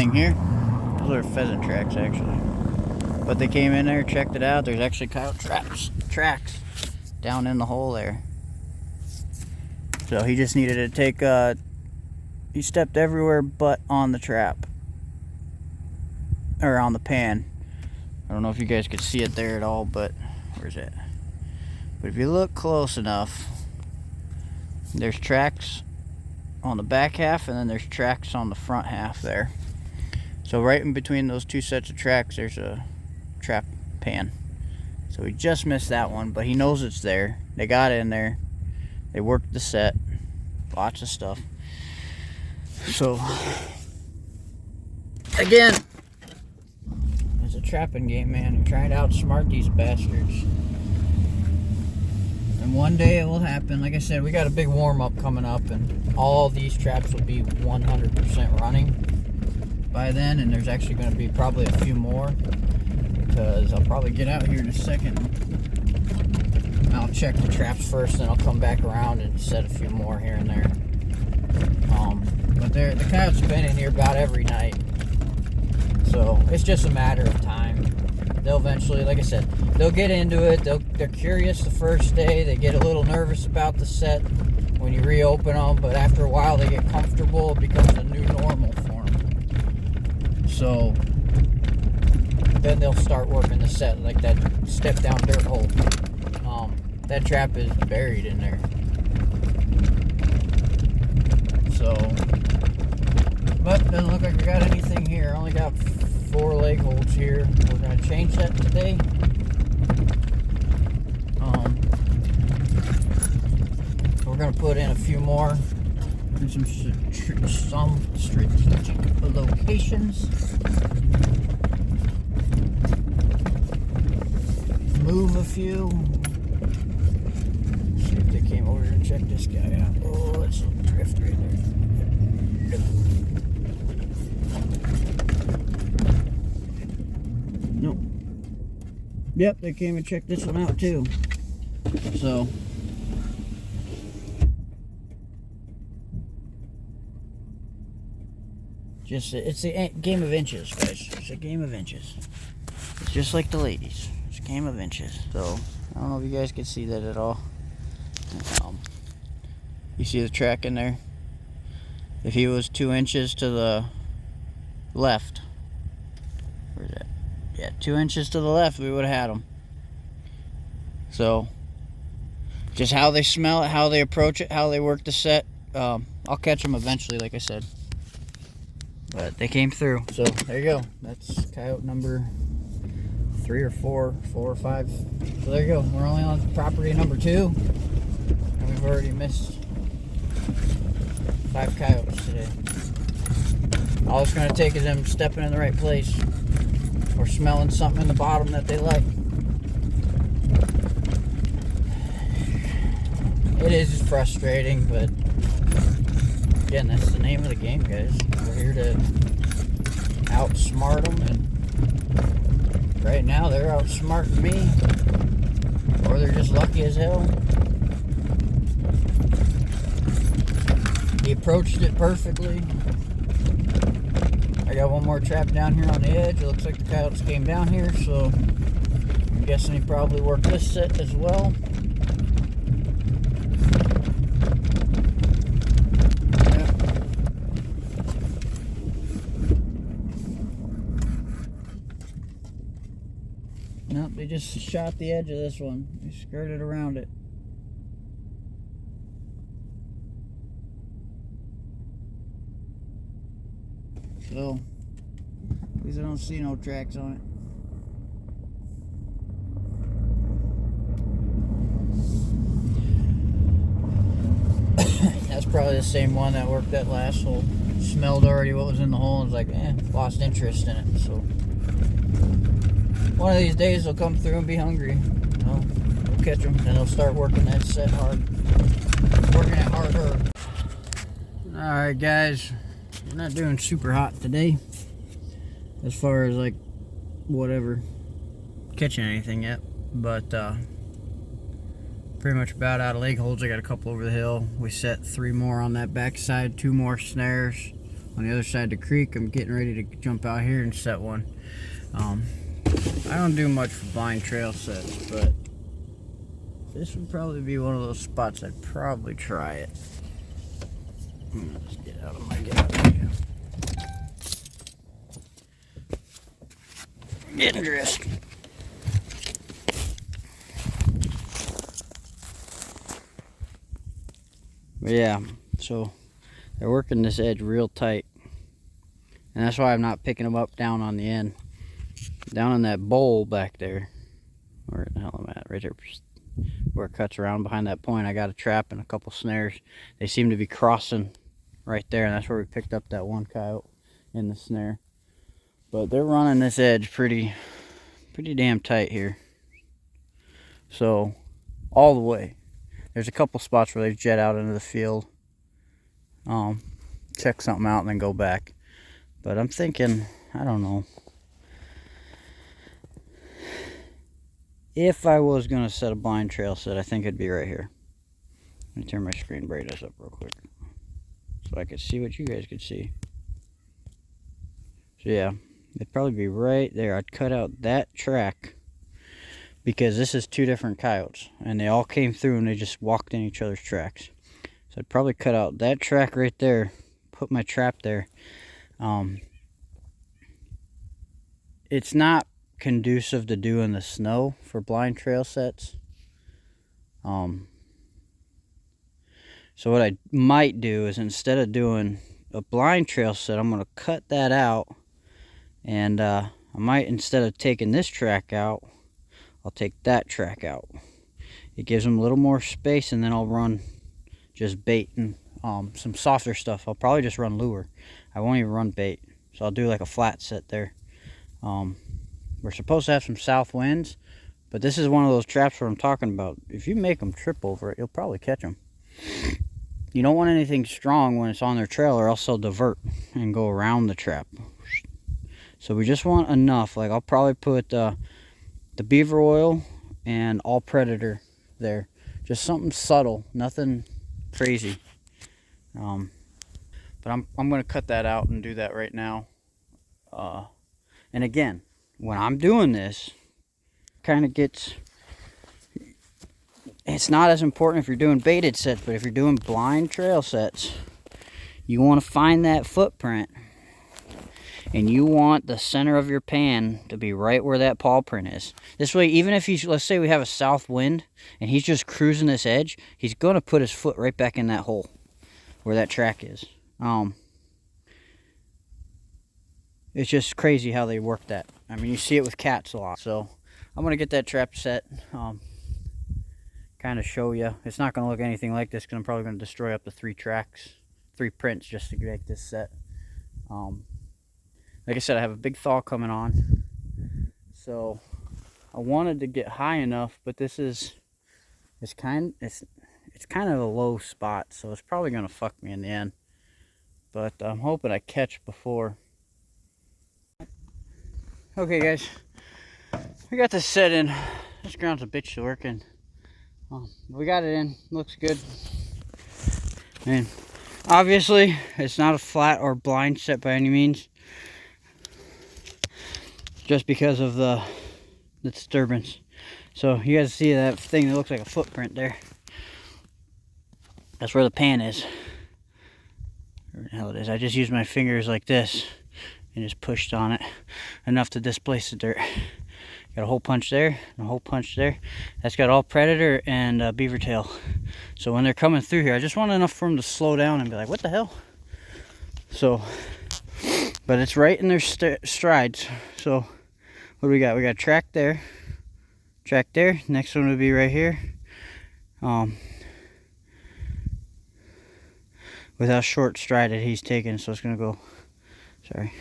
anything here. Those are pheasant tracks, actually. But they came in there, checked it out. There's actually coyote tracks down in the hole there. So he just needed to take, he stepped everywhere but on the trap. Or on the pan. I don't know if you guys could see it there at all, but where's it? But if you look close enough, there's tracks on the back half, and then there's tracks on the front half there. So right in between those two sets of tracks, there's a trap pan. So he just missed that one, but he knows it's there. They got in there. They worked the set. Lots of stuff. So, again, it's a trapping game, man. You're trying to outsmart these bastards. And one day it will happen. Like I said, we got a big warm-up coming up, and all these traps will be 100% running by then, and there's actually going to be probably a few more, because I'll probably get out here in a second. I'll check the traps first, then I'll come back around and set a few more here and there. But the coyotes have been in here about every night, so it's just a matter of time. They'll eventually, like I said, they'll get into it. They're curious the first day. They get a little nervous about the set when you reopen them, but after a while they get comfortable. It becomes a new normal for them. So then they'll start working the set, like that step down dirt hole. That trap is buried in there. So, but doesn't look like I got anything here. I only got 4 leg holds here. We're going to change that today. We're going to put in a few more in some strategic locations. Move a few. See if they came over and checked this guy out. Oh, that's a drift right there. Nope. Yep, they came and checked this one out too. So, it's a game of inches, guys. It's a game of inches. It's just like the ladies. It's a game of inches. So, I don't know if you guys can see that at all. You see the track in there? If he was 2 inches to the left, where's that? Yeah, 2 inches to the left, we would have had him. So, just how they smell it, how they approach it, how they work the set. I'll catch them eventually, like I said. But they came through. So, there you go. That's coyote number 3 or 4 or 5. So, there you go. We're only on property number 2. And we've already missed 5 coyotes today. All it's going to take is them stepping in the right place or smelling something in the bottom that they like. It is frustrating, but again, that's the name of the game, guys. We're here to outsmart them, and right now they're outsmarting me, or they're just lucky as hell. He approached it perfectly. I got one more trap down here on the edge. It looks like the coyotes came down here, so I'm guessing he probably worked this set as well. Nope, they just shot the edge of this one. They skirted around it. So, at least I don't see no tracks on it. That's probably the same one that worked that last hole. Smelled already what was in the hole and was like, lost interest in it. So, one of these days they'll come through and be hungry. We'll catch them and they'll start working that set hard. Working it harder. Alright, guys. We're not doing super hot today as far as like whatever catching anything yet, but pretty much about out of leg holds. I got a couple over the hill. We set 3 more on that backside, 2 more snares, on the other side of the creek. I'm getting ready to jump out here and set one. I don't do much for blind trail sets, but this would probably be one of those spots I'd probably try it. Let's get out of my here. Getting dressed. But yeah, so they're working this edge real tight, and that's why I'm not picking them up down on the end. Down in that bowl back there, where the hell I'm at, right there, where it cuts around behind that point, I got a trap and a couple snares. They seem to be crossing right there, and that's where we picked up that one coyote in the snare. But they're running this edge pretty damn tight here. So all the way. There's a couple spots where they jet out into the field, check something out, and then go back. But I'm thinking, I don't know. If I was going to set a blind trail set, I think it'd be right here. Let me turn my screen brightness up real quick so I could see what you guys could see. So yeah, it'd probably be right there. I'd cut out that track because this is two different coyotes, and they all came through and they just walked in each other's tracks. So I'd probably cut out that track right there, put my trap there. It's not conducive to do in the snow for blind trail sets. So what I might do is, instead of doing a blind trail set, I'm going to cut that out, and I might, instead of taking this track out, I'll take that track out. It gives them a little more space, and then I'll run just bait and some softer stuff. I'll probably just run lure. I won't even run bait, so I'll do like a flat set there. We're supposed to have some south winds, but this is one of those traps where I'm talking about. If you make them trip over it, you'll probably catch them. You don't want anything strong when it's on their trail, or else they'll divert and go around the trap. So we just want enough. Like, I'll probably put the beaver oil and all predator there. Just something subtle, nothing crazy. But I'm going to cut that out and do that right now. And again, when I'm doing this, kind of gets, it's not as important if you're doing baited sets, but if you're doing blind trail sets, you want to find that footprint, and you want the center of your pan to be right where that paw print is. This way, even if he's, let's say we have a south wind and he's just cruising this edge, he's going to put his foot right back in that hole where that track is. It's just crazy how they work that. I mean, you see it with cats a lot. So I'm going to get that trap set, kind of show you. It's not going to look anything like this because I'm probably going to destroy up to 3 prints just to make this set. Like I said, I have a big thaw coming on. So I wanted to get high enough, but this is, it's kind of a low spot, so it's probably going to fuck me in the end. But I'm hoping I catch before. Okay guys, we got this set in. This ground's a bitch to work in. We got it in, looks good. And obviously it's not a flat or blind set by any means, just because of the disturbance. So you guys see that thing that looks like a footprint there? That's where the pan is. Where the hell it is. I just used my fingers like this and just pushed on it enough to displace the dirt. Got a hole punch there and a hole punch there. That's got all predator and beaver tail. So when they're coming through here, I just want enough for them to slow down and be like, what the hell? So, but it's right in their strides. So what do we got? We got track there, next one would be right here. With how short strided he's taking, so it's gonna go, sorry,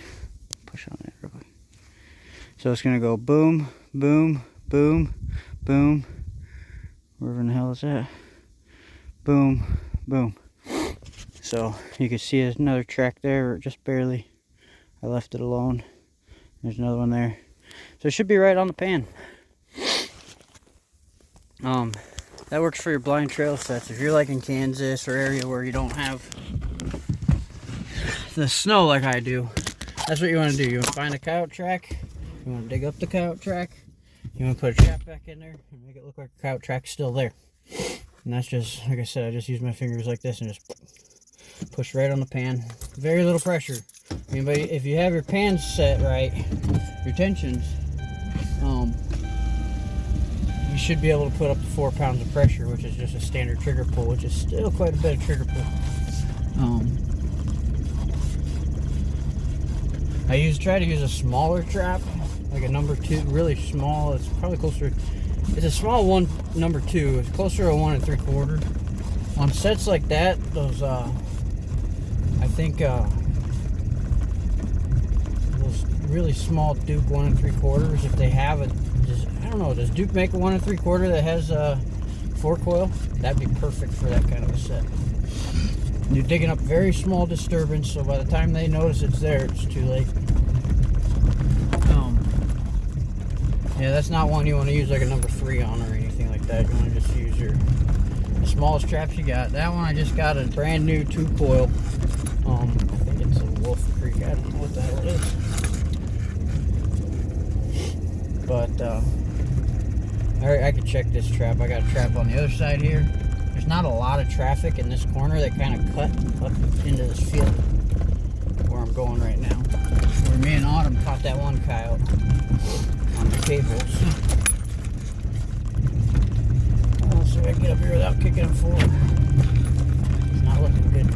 push on it real quick. So it's gonna go boom, boom, boom, boom. Wherever in the hell is that? Boom, boom. So you can see there's another track there, just barely. I left it alone. There's another one there. So it should be right on the pan. That works for your blind trail sets. If you're like in Kansas or area where you don't have the snow like I do. That's what you want to do. You want to find a coyote track. You want to dig up the coyote track. You want to put a trap back in there and make it look like the coyote track's still there. And that's just, like I said, I just use my fingers like this and just push right on the pan. Very little pressure. I mean, but if you have your pans set right, your tensions, you should be able to put up to 4 pounds of pressure, which is just a standard trigger pull, which is still quite a bit of trigger pull. I try to use a smaller trap, like a number 2, really small. It's probably closer. It's a small one, number 2. It's closer to 1 3/4. On sets like that, those I think those really small Duke 1 3/4. If they have it, I don't know. Does Duke make a 1 3/4 that has a 4 coil? That'd be perfect for that kind of a set. You're digging up very small disturbance, so by the time they notice it's there, it's too late. Yeah, that's not one you want to use like a number 3 on or anything like that. You want to just use the smallest traps you got. That one I just got a brand new 2 coil. I think it's a Wolf Creek. I don't know what the hell it is. But I could check this trap. I got a trap on the other side here. There's not a lot of traffic in this corner. They kind of cut up into this field where I'm going right now. Where me and Autumn caught that one coyote on the cables. Let's see if I can get up here without kicking him forward. It's not looking good.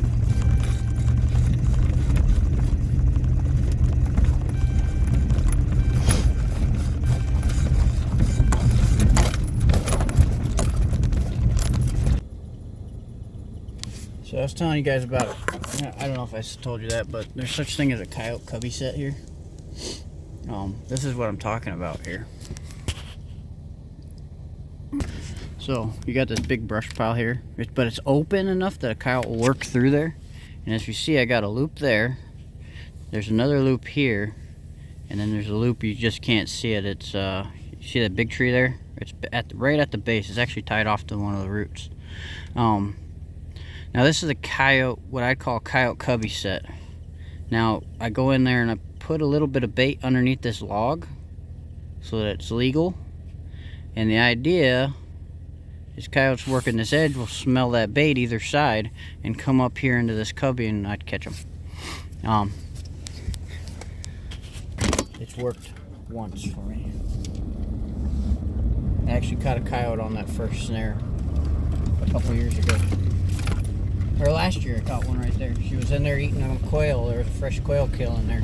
So I was telling you guys about it. I don't know if I told you that, but there's such thing as a coyote cubby set here. This is what I'm talking about here. So you got this big brush pile here, but it's open enough that a coyote will work through there. And as you see, I got a loop there. There's another loop here, and then there's a loop you just can't see it. It's you see that big tree there? It's right at the base. It's actually tied off to one of the roots. Now this is a coyote, what I call coyote cubby set. Now I go in there and I put a little bit of bait underneath this log so that it's legal. And the idea is coyotes working this edge will smell that bait either side and come up here into this cubby and I'd catch them. It's worked once for me. I actually caught a coyote on that first snare a couple years ago. Or last year I caught one right there. She was in there eating a quail. There was a fresh quail kill in there.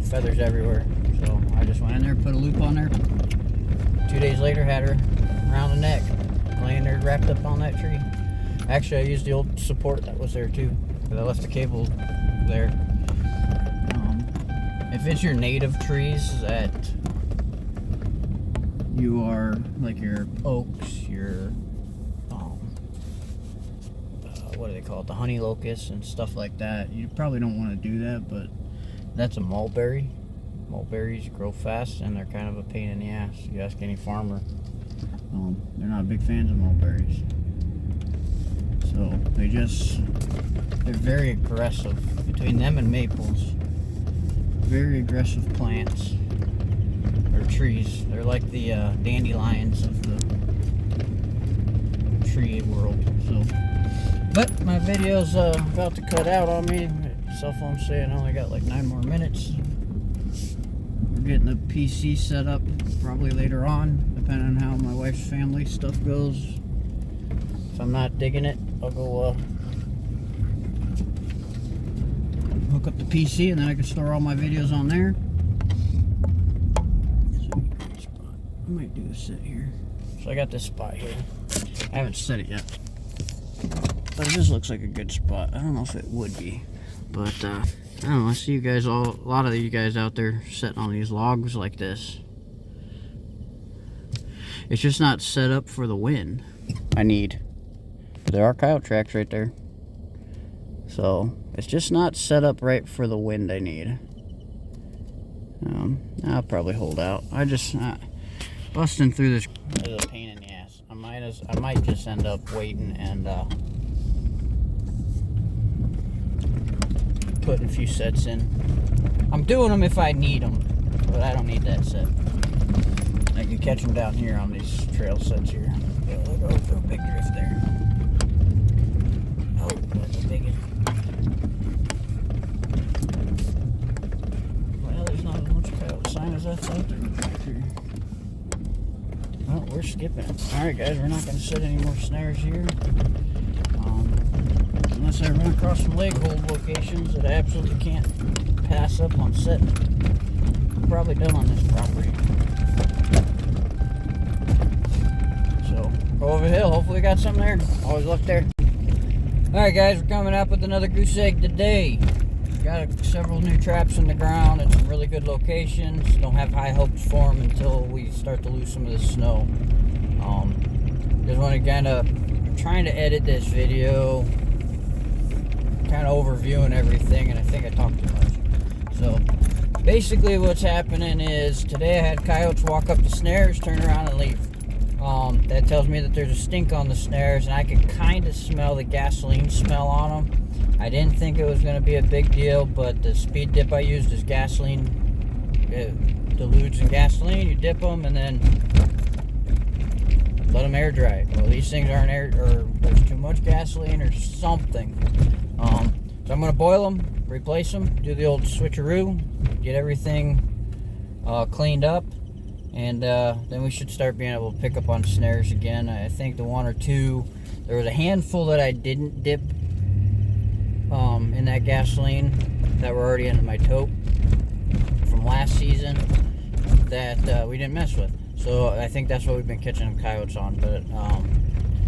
Feathers everywhere. So I just went in there, put a loop on there. 2 days later had her around the neck, laying there wrapped up on that tree. Actually I used the old support that was there too, because I left the cable there. If it's your native trees that you are, like your oaks, your what do they call it, the honey locusts and stuff like that, you probably don't want to do that. But that's a mulberry. Mulberries grow fast and they're kind of a pain in the ass. You ask any farmer, they're not big fans of mulberries. So they're very aggressive. Between them and maples, very aggressive plants or trees. They're like the dandelions of the tree world. So. But my video's about to cut out on me. My cell phone's saying I only got like 9 more minutes. We're getting the PC set up probably later on, depending on how my wife's family stuff goes. If I'm not digging it, I'll go hook up the PC and then I can store all my videos on there. I might do a set here. So I got this spot here. I haven't set it yet. But it just looks like a good spot. I don't know if it would be, but I don't know. I see you guys a lot of you guys out there sitting on these logs like this. It's just not set up for the wind. There are coyote tracks right there. So it's just not set up right for the wind I need. I'll probably hold out. Busting through this is a pain in the ass. I might just end up waiting and putting a few sets in. I'm doing them if I need them, but I don't need that set. I can catch them down here on these trail sets here. Yeah, look, oh, a big drift there. Oh, that's a big one. Well, there's not as much coyote sign as I thought there would be. Well, we're skipping it. Alright guys, we're not going to set any more snares here. Unless I run across some leg hold locations that I absolutely can't pass up on setting. I'm probably done on this property. So, go over the hill. Hopefully got something there. Always look there. Alright guys, we're coming up with another goose egg today. Got several new traps in the ground in some really good locations. Don't have high hopes for them until we start to lose some of the snow. Just want to kind of, I'm trying to edit this video, kind of overviewing everything, and I think I talked too much. So basically what's happening is today I had coyotes walk up the snares, turn around and leave. That tells me that there's a stink on the snares, and I can kind of smell the gasoline smell on them. I didn't think it was going to be a big deal, but the speed dip I used is gasoline. It dilutes in gasoline. You dip them and then let them air dry. Well, these things aren't air, or there's too much gasoline or something. So I'm going to boil them, replace them, do the old switcheroo, get everything cleaned up, and then we should start being able to pick up on snares again. I think the one or two, there was a handful that I didn't dip in that gasoline that were already into my tote from last season that we didn't mess with. So I think that's what we've been catching them coyotes on. But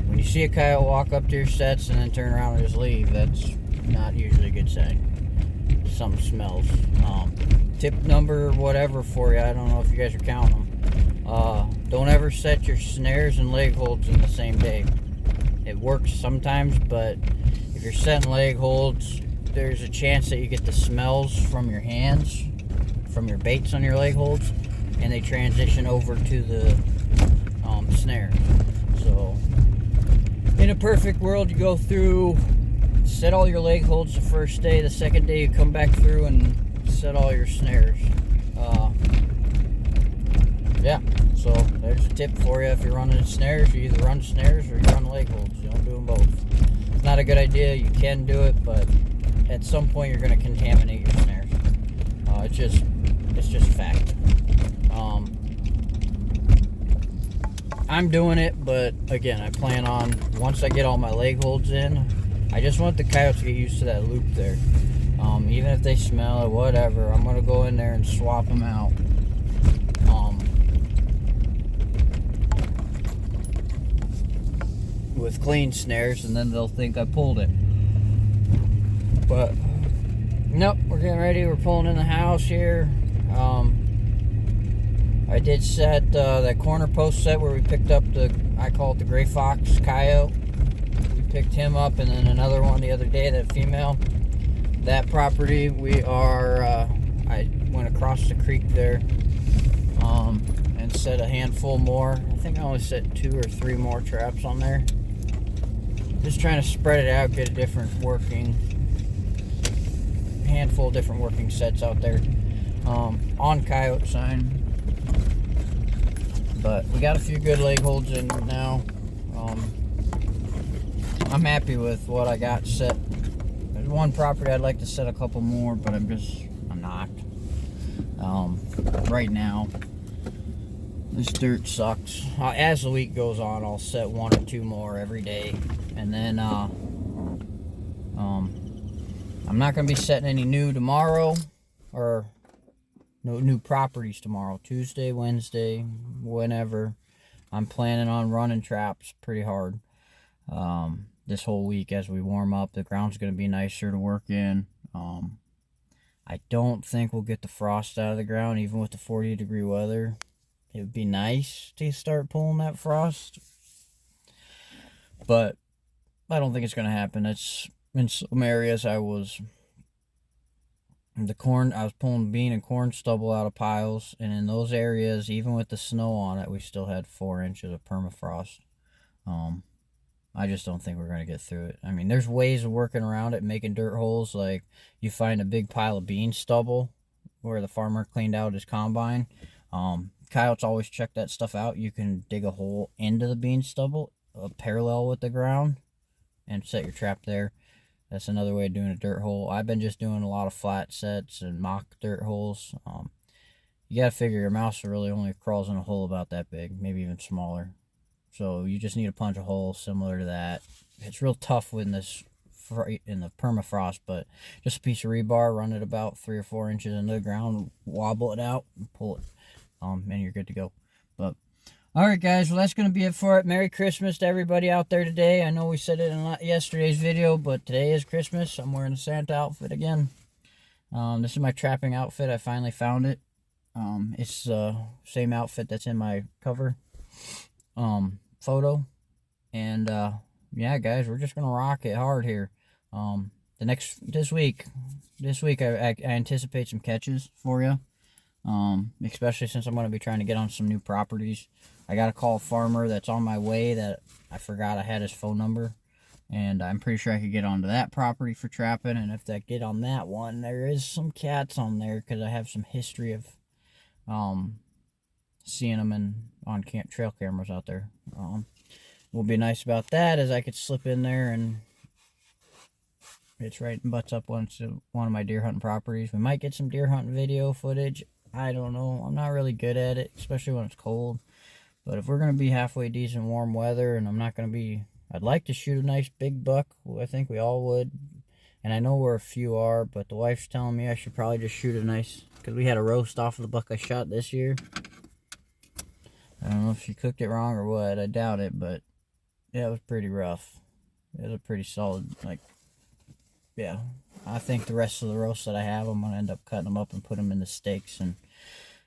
when you see a coyote walk up to your sets and then turn around and just leave, that's not usually a good sign. Something smells. Tip number whatever for you, I don't know if you guys are counting them. Don't ever set your snares and leg holds in the same day. It works sometimes, but if you're setting leg holds, there's a chance that you get the smells from your hands, from your baits on your leg holds, and they transition over to the snare. So, in a perfect world, you go through, set all your leg holds the first day. The second day, you come back through and set all your snares. Yeah, so there's a tip for you. If you're running snares, you either run snares or you run leg holds. You don't do them both. It's not a good idea. You can do it, but at some point you're going to contaminate your snares. It's just fact. I'm doing it, but again, I plan on, once I get all my leg holds in, I just want the coyotes to get used to that loop there. Even if they smell it, whatever, I'm going to go in there and swap them out. With clean snares, and then they'll think I pulled it. But nope, we're getting ready. We're pulling in the house here. I did set that corner post set where we picked up I call it the gray fox coyote. We picked him up, and then another one the other day, that female. That property, we are I went across the creek there and set a handful more. I think I only set 2 or 3 more traps on there. Just trying to spread it out, get a different handful of different working sets out there on coyote sign. But we got a few good leg holds in now. I'm happy with what I got set. There's one property I'd like to set a couple more, but I'm not. Right now, this dirt sucks. As the week goes on, I'll set 1 or 2 more every day. And then I'm not going to be setting any new tomorrow, or no new properties tomorrow. Tuesday, Wednesday, whenever. I'm planning on running traps pretty hard this whole week as we warm up. The ground's going to be nicer to work in. I don't think we'll get the frost out of the ground, even with the 40-degree weather. It would be nice to start pulling that frost, but I don't think it's going to happen. It's in some areas I was pulling bean and corn stubble out of piles, and in those areas, even with the snow on it, we still had 4 inches of permafrost. I just don't think we're going to get through it. I mean, there's ways of working around it, making dirt holes. Like, you find a big pile of bean stubble where the farmer cleaned out his combine. Coyotes always check that stuff out. You can dig a hole into the bean stubble, parallel with the ground, and set your trap there. That's another way of doing a dirt hole. I've been just doing a lot of flat sets and mock dirt holes. You got to figure your mouse really only crawls in a hole about that big, maybe even smaller. So you just need to punch a hole similar to that. It's real tough in the permafrost, but just a piece of rebar, run it about 3 or 4 inches into the ground, wobble it out, and pull it, and you're good to go. But all right, guys, well, that's going to be it for it. Merry Christmas to everybody out there today. I know we said it in yesterday's video, but today is Christmas. I'm wearing the Santa outfit again. This is my trapping outfit. I finally found it. It's the same outfit that's in my cover photo. And yeah, guys, we're just gonna rock it hard here. This week I anticipate some catches for you, especially since I'm going to be trying to get on some new properties. I got to call a farmer that's on my way that I forgot I had his phone number, and I'm pretty sure I could get onto that property for trapping. And if I get on that one, there is some cats on there because I have some history of seeing them on trail cameras out there. What will be nice about that is I could slip in there and it's right and butts up onto one of my deer hunting properties. We might get some deer hunting video footage. I don't know. I'm not really good at it, especially when it's cold. But if we're going to be halfway decent warm weather and I'm not going to be... I'd like to shoot a nice big buck. I think we all would. And I know where a few are, but the wife's telling me I should probably just shoot a nice... Because we had a roast off of the buck I shot this year. I don't know if she cooked it wrong or what. I doubt it, but yeah, it was pretty rough. It was a pretty solid, like... Yeah, I think the rest of the roasts that I have, I'm going to end up cutting them up and put them in the steaks, and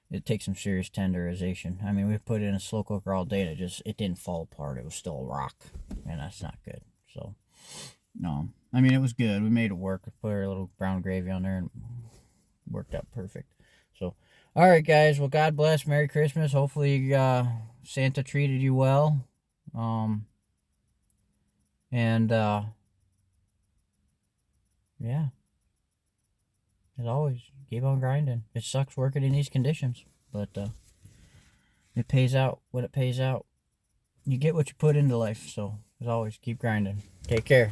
it takes some serious tenderization. I mean, we put it in a slow cooker all day, and it didn't fall apart. It was still a rock, and that's not good. So, no. I mean, it was good. We made it work. We put our little brown gravy on there, and it worked out perfect. So, all right, guys. Well, God bless. Merry Christmas. Hopefully, Santa treated you well. Yeah, as always, keep on grinding. It sucks working in these conditions, but it pays out when it pays out. You get what you put into life, so as always, keep grinding. Take care.